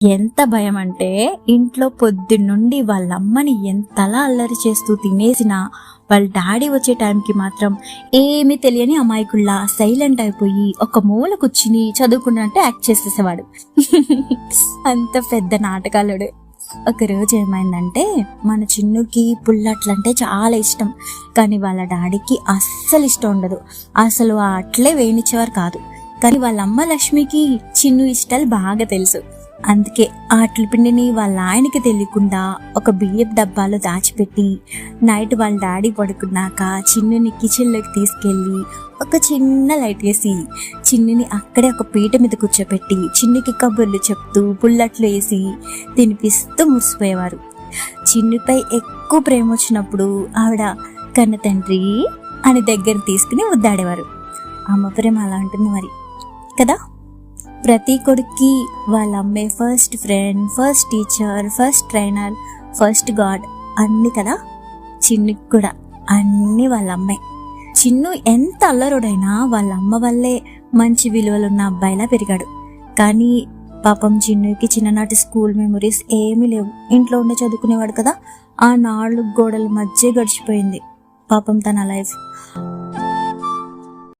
ఎంత భయం అంటే ఇంట్లో పొద్దున్నుండి వాళ్ళమ్మని ఎంతలా అల్లరి చేస్తూ తినేసినా వాళ్ళ డాడీ వచ్చే టైంకి మాత్రం ఏమీ తెలియని అమాయకుల్లా సైలెంట్ అయిపోయి ఒక మూల కూర్చుని చదువుకున్నట్టు యాక్ట్ చేసేసేవాడు. అంత పెద్ద నాటకాలుడు. ఒకరోజు ఏమైందంటే, మన చిన్నుకి పుల్లట్లంటే చాలా ఇష్టం, కానీ వాళ్ళ డాడీకి అస్సలు ఇష్టం ఉండదు. అసలు ఆ అట్లే వేయనిచ్చేవారు కాదు. కానీ వాళ్ళ అమ్మ లక్ష్మికి చిన్ను ఇష్టాలు బాగా తెలుసు. అందుకే ఆ అట్ల పిండిని వాళ్ళ ఆయనకి తెలియకుండా ఒక బియ్యపు డబ్బాలో దాచిపెట్టి నైట్ వాళ్ళ డాడీ పడుకున్నాక చిన్నుని కిచెన్లోకి తీసుకెళ్ళి ఒక చిన్న లైట్ వేసి చిన్నుని అక్కడే ఒక పీట మీద కూర్చోపెట్టి చిన్నుకి కబుర్లు చెప్తూ పుల్లట్లు వేసి తినిపిస్తూ మురిసిపోయేవారు. చిన్నుపై ఎక్కువ ప్రేమ వచ్చినప్పుడు ఆవిడ కన్న తండ్రి అని దగ్గర తీసుకుని ముద్దాడేవారు. అమ్మ ప్రేమ అలా ఉంటుంది మరి కదా. ప్రతి కొడుక్కి వాళ్ళ అమ్మే first friend, first teacher, first trainer, first God అన్ని కదా. చిన్నుకి కూడా అన్ని వాళ్ళ అమ్మే. చిన్ను ఎంత అల్లరుడైనా వాళ్ళ అమ్మ వల్లే మంచి విలువలున్న అబ్బాయిలా పెరిగాడు. కానీ పాపం చిన్నుకి చిన్ననాటి స్కూల్ మెమరీస్ ఏమీ లేవు. ఇంట్లో ఉండే చదువుకునేవాడు కదా, ఆ 4 గోడల మధ్య గడిచిపోయింది పాపం తన లైఫ్.